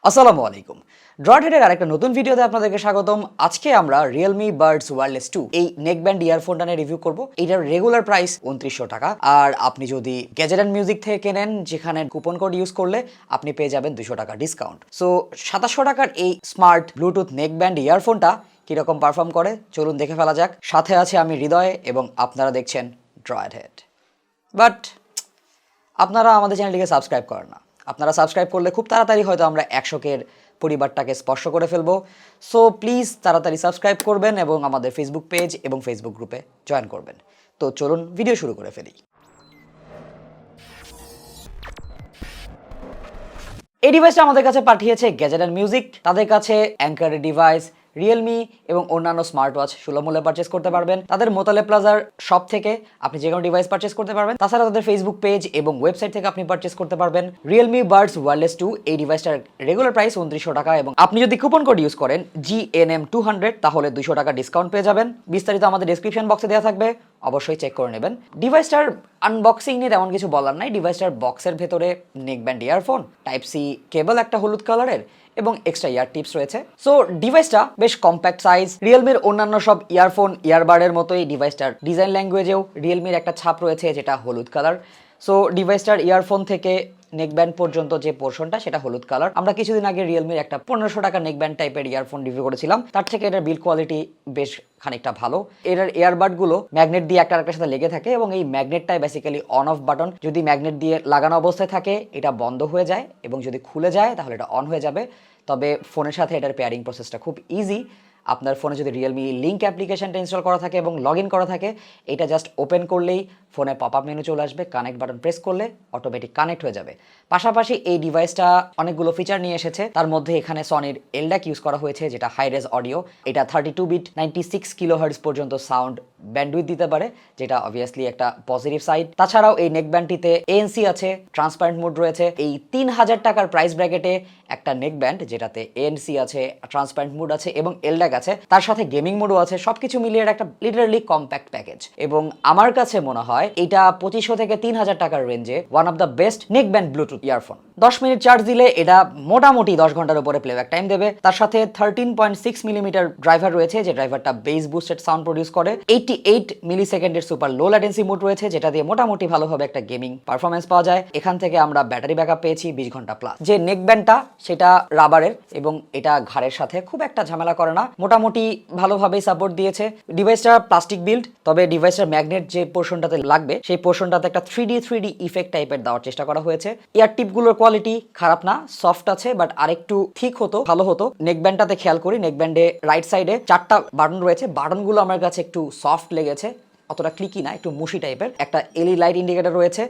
আসসালামু আলাইকুম। ড্রয়েডের আরেকটা নতুন ভিডিওতে আপনাদেরকে স্বাগতম। আজকে আমরা Realme Buds Wireless 2 এই নেকব্যান্ড ইয়ারফোনটা নিয়ে রিভিউ করব। এটার রেগুলার প্রাইস 2900 টাকা, আর আপনি যদি গ্যাজেট এন্ড মিউজিক থেকে কেনেন, যেখানে কুপন কোড ইউজ করলে আপনি পেয়ে যাবেন 200 টাকা ডিসকাউন্ট। সো 2700 টাকার এই স্মার্ট ব্লুটুথ নেকব্যান্ড ইয়ারফোনটা কিরকম পারফর্ম করে চলুন দেখে ফেলা যাক। সাথে আছে আমি হৃদয় এবং আপনারা দেখছেন ড্রয়েড। বাট আপনারা আমাদের চ্যানেলটিকে সাবস্ক্রাইব করেন না। আপনারা সাবস্ক্রাইব করলে খুব তাড়াতাড়ি হয়তো আমরা 100-এর পরিবারটাকে স্পর্শ করে ফেলবো। সো প্লিজ তাড়াতাড়ি সাবস্ক্রাইব করবেন এবং আমাদের ফেসবুক পেজ এবং ফেসবুক গ্রুপে জয়েন করবেন। তো চলুন ভিডিও শুরু করে ফেলি। এই ডিভাইসটা আমাদের কাছে পাঠিয়েছে গ্যাজেট এন্ড মিউজিক। তাদের কাছে অ্যাঙ্কারের ডিভাইস, রিয়েলমি এবং অন্যান্য স্মার্ট ওয়াচ সুলভ মূল্যে পারচেস করতে পারবেন। তাদের মোতালেব প্লাজার শপ থেকে আপনি যে কোনো ডিভাইস পারচেস করতে পারবেন। তাছাড়া তাদের ফেসবুক পেজ এবং ওয়েবসাইট থেকে আপনি পারচেস করতে পারবেন। Realme Buds Wireless 2 এই ডিভাইসটার রেগুলার প্রাইস 2900 টাকা এবং আপনি যদি কুপন কোড ইউজ করেন GNM200 তাহলে 200 টাকা ডিসকাউন্ট পেয়ে যাবেন। বিস্তারিত আমাদের ডেসক্রিপশন বক্সে দেওয়া থাকবে, অবশ্যই চেক করে নেবেন। ডিভাইসটার আনবক্সিং নিয়ে তেমন কিছু বলার নাই। ডিভাইসটার বক্সের ভেতরে neckband earphone, type C cable একটা হলুদ কালারের এবং এক্সট্রা ইয়ার টিপস রয়েছে। সো ডিভাইসটা বেশ কম্প্যাক্ট সাইজ। রিয়েলমির অন্যান্য সব ইয়ারফোন ইয়ারবাডের মতোই ডিভাইসটার ডিজাইন ল্যাঙ্গুয়েজেও রিয়েলমির একটা ছাপ রয়েছে, যেটা হলুদ কালার। সো ডিভাইসটার ইয়ারফোন থেকে নেকব্যান্ড পর্যন্ত যে পোর্শনটা সেটা হলুদ কালার। আমরা কিছুদিন আগে রিয়েলমির একটা 1500 টাকা নেকব্যান্ড টাইপের ইয়ারফোন রিভিউ করেছিলাম, তার থেকে এটার বিল্ড কোয়ালিটি বেশ খানিকটা ভালো। এর ইয়ারবাডগুলো ম্যাগনেট দিয়ে একটা আরেকটার সাথে লেগে থাকে এবং এই ম্যাগনেটটাই বেসিক্যালি অন অফ বাটন। যদি ম্যাগনেট দিয়ে লাগানো অবস্থায় থাকে এটা বন্ধ হয়ে যায় এবং যদি খুলে যায় তাহলে এটা অন হয়ে যাবে। তবে ফোনের সাথে এটার পেয়ারিং প্রসেসটা খুব ইজি। আপনার ফোনে যদি রিয়েলমি লিঙ্ক অ্যাপ্লিকেশনটা ইনস্টল করা থাকে এবং লগ ইন করা থাকে, এটা জাস্ট ওপেন করলেই ফোনে পপ আপ মেনু চলে আসবে, কানেক্ট বাটন প্রেস করলে অটোমেটিক কানেক্ট হয়ে যাবে। পাশাপাশি এই ডিভাইসটা অনেকগুলো ফিচার নিয়ে এসেছে। তার মধ্যে এখানে সনির LDAC ইউজ করা হয়েছে, যেটা হাই রেজ অডিও। এটা 32 বিট 96 কিলোহার্টজ পর্যন্ত সাউন্ড ব্যান্ডউইথ দিতে পারে, যেটা অবভিয়াসলি একটা পজিটিভ সাইড। তাছাড়াও এই নেকব্যান্ডটিতে ANC আছে, ট্রান্সপারেন্ট মোড রয়েছে। এই 3000 টাকার প্রাইস ব্র্যাকেটে একটা নেকব্যান্ড যেটাতে ANC আছে, ট্রান্সপারেন্ট মোড আছে এবং LDAC আছে, তার সাথে গেমিং মোডও আছে। সবকিছু মিলিয়ে একটা লিটারালি কম্প্যাক্ট প্যাকেজ এবং আমার কাছে মনে হয় এটা 2500 থেকে 3000 টাকার রেঞ্জে one of the best neckband Bluetooth earphone. 10 minute charge দিলে এটা মোটামুটি 10 ঘন্টার উপরে প্লেব্যাক টাইম দেবে। তার সাথে 13.6 মিলিমিটার ড্রাইভার রয়েছে, যে ড্রাইভারটা বেস বুস্টেড সাউন্ড প্রডিউস করে। 88 মিলি সেকেন্ডের সুপার লো ল্যাটেন্সি মোড রয়েছে, যেটা দিয়ে মোটামুটি ভালোভাবে একটা গেমিং পারফরমেন্স পাওয়া যায়। এখান থেকে আমরা ব্যাটারি ব্যাকআপ পেয়েছি 20 ঘন্টা প্লাস। যে নেকব্যান্ডটা সেটা রাবারের এবং এটা ঘাড়ের সাথে খুব একটা ঝামেলা করে না, মোটামুটি ভালোভাবেই সাপোর্ট দিয়েছে। ডিভাইসটা প্লাস্টিক বিল্ড, তবে ডিভাইসের ম্যাগনেট যে পোর্শনটাতে লাগবে সেই পোর্শনটাতে একটা 3D ইফেক্ট টাইপের দেওয়ার চেষ্টা করা হয়েছে। ইয়ার টিপগুলোর কোয়ালিটি খারাপ না, সফট আছে, বাট আরেকটু ঠিক হতো, ভালো হতো। নেকব্যান্ডটাতে খেয়াল করি, নেকব্যান্ডে রাইট সাইডে 4টা বাটন রয়েছে। বাটনগুলো আমার কাছে একটু সফট লেগেছে, অতটা ক্লিকি না, একটু মুশি টাইপের। একটা এলই লাইট ইন্ডিকেটর রয়েছে,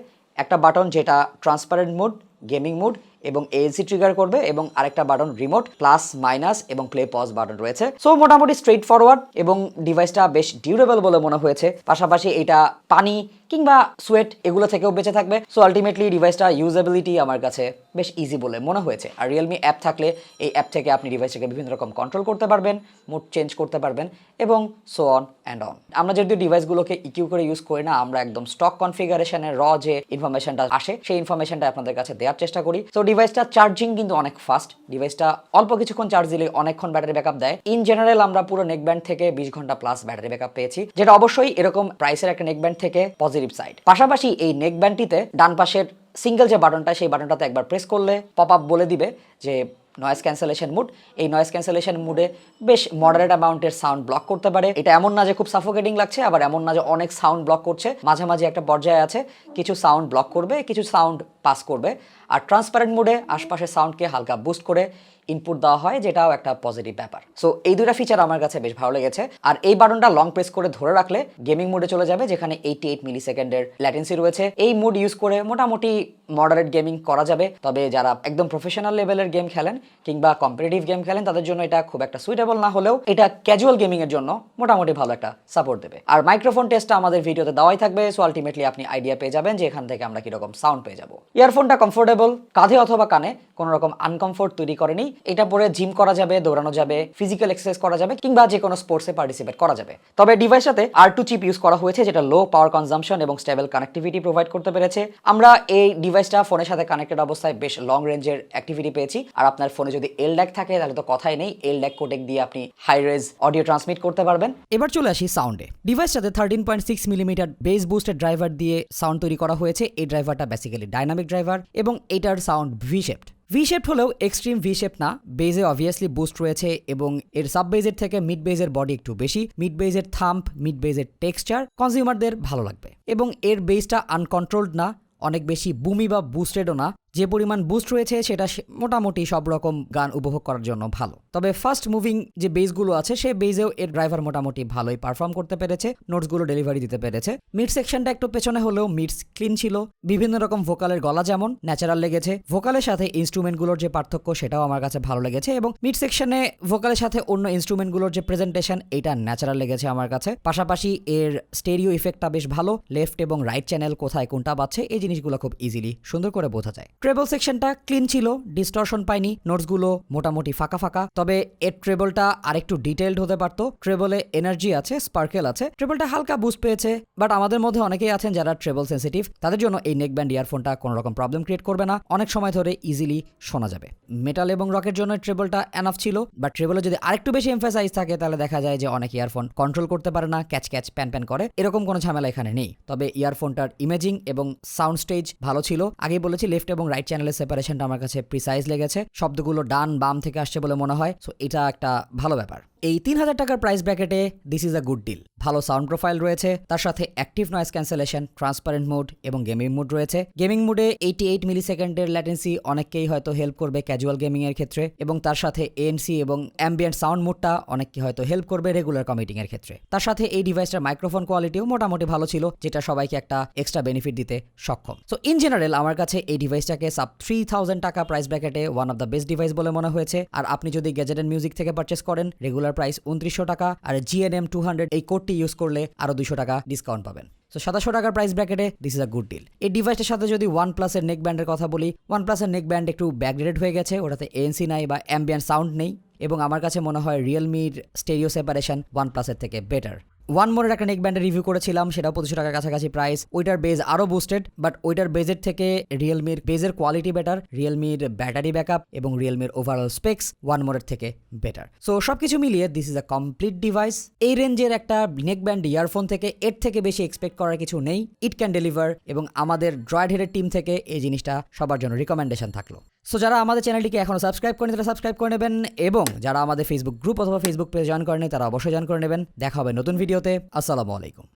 একটা বাটন যেটা ট্রান্সপারেন্ট মোড, গেমিং মোড এবং ANC ট্রিগার করবে, এবং আরেকটা বাটন রিমোট, প্লাস মাইনাস এবং প্লে পজ বাটন রয়েছে। সো মোটামুটি স্ট্রেট ফরওয়ার্ড এবং ডিভাইসটা বেশ ডিউরেবল বলে মনে হয়েছে। পাশাপাশি এটা পানি কিংবা সোয়েট এগুলো থেকেও বেঁচে থাকবে। সো আলটিমেটলি ডিভাইসটা ইউজেবিলিটি আমার কাছে বেশ ইজি বলে মনে হয়েছে। আর রিয়েলমি অ্যাপ থাকলে এই অ্যাপ থেকে আপনি ডিভাইসটাকে বিভিন্ন রকম কন্ট্রোল করতে পারবেন, মোড চেঞ্জ করতে পারবেন এবং সো অন অ্যান্ড অন। আমরা যেহেতু ডিভাইসগুলোকে ইকিউ করে ইউজ করি না, আমরা একদম স্টক কনফিগারেশনের যে ইনফরমেশনটা আসে সেই ইনফরমেশনটা আপনাদের কাছে দেওয়ার চেষ্টা করি। তো ডিভাইসটা চার্জিং কিন্তু অনেক ফাস্ট। ডিভাইসটা অল্প কিছুক্ষণ চার্জ দিলে অনেকক্ষণ ব্যাটারি ব্যাকআপ দেয়। ইন জেনারেল আমরা পুরো নেকব্যান্ড থেকে 20 ঘন্টা প্লাস ব্যাটারি ব্যাকআপ পেয়েছি, যেটা অবশ্যই এরকম প্রাইসের একটা নেকব্যান্ড থেকে পজিটিভ সাইড। পাশাপাশি এই নেকব্যান্ডটিতে ডান পাশের সিঙ্গেল যে বাটনটা, সেই বাটনটাতে একবার প্রেস করলে পপ আপ বলে দিবে যে নয়েজ ক্যান্সেলেশন মুড। এই নয়েজ ক্যান্সেলেশন মুডে বেশ মডারেট অ্যামাউন্টের সাউন্ড ব্লক করতে পারে। এটা এমন না যে খুব সাফোকেটিং লাগছে, আবার এমন না যে অনেক সাউন্ড ব্লক করছে, মাঝামাঝি একটা পর্যায়ে আছে। কিছু সাউন্ড ব্লক করবে, কিছু সাউন্ড পাস করবে। আর ট্রান্সপারেন্ট মুডে আশপাশের সাউন্ডকে হালকা বুস্ট করে ইনপুট দেওয়া হয়, যেটাও একটা পজিটিভ ব্যাপার। সো এই দুটা ফিচার আমার কাছে বেশ ভালো লেগেছে। আর এই বাটনটা লং প্রেস করে ধরে রাখলে গেমিং মোডে চলে যাবে, যেখানে 88 মিলি সেকেন্ডের ল্যাটেন্সি রয়েছে। এই মোড ইউজ করে মোটামুটি মডারেট গেমিং করা যাবে। তবে যারা একদম প্রফেশনাল লেভেলের গেম খেলেন কিংবা কম্পিটিটিভ গেম খেলেন, তাদের জন্য এটা খুব একটা সুইটেবল না হলেও এটা ক্যাজুয়াল গেমিং এর জন্য মোটামুটি ভালো একটা সাপোর্ট দেবে। আর মাইক্রোফোন টেস্টটা আমাদের ভিডিওতে দেওয়াই থাকবে। সো আলটিমেটলি আপনি আইডিয়া পেয়ে যাবেন যে এখান থেকে আমরা কিরকম সাউন্ড পেয়ে যাবো। ইয়ারফোনটা কমফোর্টেবল কমফোর্টেবল, কাঁধে অথবা কানে কোনো রকম আনকমফোর্ট তৈরি করেনি। এটা পরে জিম করা যাবে, দৌড়ানো যাবে, ফিজিক্যাল এক্সারসাইজ করা যাবে কিংবা যে কোনো স্পোর্টসে পার্টিসিপেট করা যাবে। তবে ডিভাইসটাতে R2 চিপ ইউজ করা হয়েছে, যেটা লো পাওয়ার কনজাম্পশন এবং স্টেবল কানেক্টিভিটি প্রোভাইড করতে পেরেছে। আমরা এই ডিভাইসটা ফোনের সাথে কানেক্টেড অবস্থায় বেশ লং রেঞ্জের অ্যাক্টিভিটি পেয়েছি। আর আপনার ফোনে যদি LDAC থাকে তাহলে তো কথাই নেই, LDAC কোডেক দিয়ে আপনি হাই রেজ অডিও ট্রান্সমিট করতে পারবেন। এবার চলে আসি সাউন্ডে। ডিভাইসটাতে 13.6 মিলিমিটার বেস বুস্টেড ড্রাইভার দিয়ে সাউন্ড তৈরি করা হয়েছে। এই ড্রাইভারটা বেসিক্যালি ডাইনামিক ড্রাইভার এবং এটার সাউন্ড ভি-শেপড হলেও এক্সট্রিম ভি-শেপ না। বেজে অবভিয়াসলি বুস্ট রয়েছে এবং এর সাব বেজের থেকে মিড বেজের বডি একটু বেশি। মিড বেজের থাম্প, মিড বেজের টেক্সচার কনজিউমারদের ভালো লাগবে এবং এর বেসটা আনকন্ট্রোলড না, অনেক বেশি বুমি বা বুস্টেডও না। যে পরিমাণ বুস্ট রয়েছে সেটা মোটামুটি সব রকম গান উপভোগ করার জন্য ভালো। তবে ফাস্ট মুভিং যে বেসগুলো আছে সেই বেসেও এর ড্রাইভার মোটামুটি ভালোই পারফর্ম করতে পেরেছে, নোটসগুলো ডেলিভারি দিতে পেরেছে। মিড সেকশনটা একটু পেছনে হলেও মিডস ক্লিন ছিল। বিভিন্ন রকম ভোকালের গলা যেমন ন্যাচারাল লেগেছে, ভোকালের সাথে ইনস্ট্রুমেন্টগুলোর যে পার্থক্য সেটাও আমার কাছে ভালো লেগেছে এবং মিড সেকশনে ভোকালের সাথে অন্য ইনস্ট্রুমেন্টগুলোর যে প্রেজেন্টেশন এটা ন্যাচারাল লেগেছে আমার কাছে। পাশাপাশি এর স্টেরিও ইফেক্টটা বেশ ভালো, লেফট এবং রাইট চ্যানেল কোথায় কোনটা বাজছে এই জিনিসগুলো খুব ইজিলি সুন্দর করে বোঝা যায়। ট্রেবল সেকশনটা ক্লিন ছিল, ডিস্টরশন পাইনি, নোটসগুলো মোটামুটি ফাঁকা ফাঁকা। তবে এর ট্রেবলটা আরেকটু ডিটেইলড হতে পারতো। ট্রেবলে এনার্জি আছে, স্পার্কেল আছে, ট্রেবলটা হালকা বুস্ট পেয়েছে। বাট আমাদের মধ্যে অনেকেই আছেন যারা ট্রেবল সেন্সিটিভ, তাদের জন্য এই নেকব্যান্ড ইয়ারফোনটা কোনো রকম প্রবলেম ক্রিয়েট করবে না, অনেক সময় ধরে ইজিলি শোনা যাবে। মেটাল এবং রকের জন্য ট্রেবলটা এনাফ ছিল, বাট ট্রেবলে যদি আরেকটু বেশি এমফাসাইজ থাকে তাহলে দেখা যায় যে অনেক ইয়ারফোন কন্ট্রোল করতে পারে না, ক্যাচ ক্যাচ প্যান প্যান করে, এরকম কোনো ঝামেলা এখানে নেই। তবে ইয়ারফোনটার ইমেজিং এবং সাউন্ড স্টেজ ভালো ছিল। আগেই বলেছি লেফট এবং রাইট চ্যানেলের সেপারেশনটা আমার কাছে প্রিসাইজ লেগেছে, শব্দগুলো ডান বাম থেকে আসছে বলে মনে হয়। সো এটা একটা ভালো ব্যাপার। এই 3000 টাকার প্রাইস ব্র্যাকেটে this is a good deal. ভালো সাউন্ড প্রোফাইল রয়েছে, তার সাথে active noise cancellation, transparent mode এবং গেমিং মোড রয়েছে। গেমিং মোডে 88 মিলি সেকেন্ডের ল্যাটেন্সি অনেককেই হয়তো হেল্প করবে ক্যাজুয়াল গেমিং এর ক্ষেত্রে, এবং তার সাথে ANC এবং অ্যাম্বিয়েন্ট সাউন্ড মোডটা অনেককে হয়তো হেল্প করবে রেগুলার কমিটিং এর ক্ষেত্রে। তার সাথে এই ডিভাইসটার মাইক্রোফোন কোয়ালিটিও মোটামুটি ভালো ছিল, যেটা সবাইকে একটা এক্সট্রা বেনিফিট দিতে সক্ষম। সো ইন জেনারেল আমার কাছে এই ডিভাইসটাকে সাব 3000 টাকা প্রাইস ব্র্যাকেটে one of the best device বলে মনে হয়েছে। আর আপনি যদি গ্যাজেট এন্ড মিউজিক থেকে পারচেস করেন, রেগুলার প্রাইস 2900 টাকা, আর GNM 200 এই কোডটি ইউজ করলে আরো 200 টাকা ডিসকাউন্ট পাবেন। সো 2700 টাকার প্রাইস ব্র্যাকেটে this is a good deal. এই ডিভাইসটার সাথে যদি OnePlus এর নেক ব্যান্ডের কথা বলি, OnePlus এর নেক ব্যান্ড একটু ব্যাকগ্রেডেড হয়ে গেছে, ওটাতে ANC নাই বা অ্যাম্বিয়েন্ট সাউন্ড নেই, এবং আমার কাছে মনে হয় রিয়েলমির স্টেরিও সেপারেশন OnePlus এর থেকে বেটার। ওয়ান মোরের একটা নেক ব্যান্ডের রিভিউ করেছিলাম, সেটাও 2500 টাকার কাছাকাছি প্রাইস। ওইটার বেজ আরো বুস্টেড, বাট ওইটার বেজের থেকে রিয়েলমির বেজের কোয়ালিটি বেটার, রিয়েলমির ব্যাটারি ব্যাকআপ এবং রিয়েলমির ওভারঅল স্পেক্স ওয়ান মোরের থেকে বেটার। সো সবকিছু মিলিয়ে this is a complete device. এই রেঞ্জের একটা নেক ব্যান্ড ইয়ারফোন থেকে এর থেকে বেশি এক্সপেক্ট করার কিছু নেই। ইট ক্যান ডেলিভার, এবং আমাদের ড্রয়েড হেডের টিম থেকে এই জিনিসটা সবার জন্য রিকমেন্ডেশন থাকলো। সো যারা আমাদের চ্যানেলটিকে এখনো সাবস্ক্রাইব করেনি তারা সাবস্ক্রাইব করে নেবেন, এবং যারা আমাদের ফেসবুক গ্রুপ অথবা ফেসবুক পেজ জয়েন করেনি তারা অবশ্যই জয়েন করে নেবেন। দেখা হবে নতুন ভিডিওতে। আসসালামু আলাইকুম।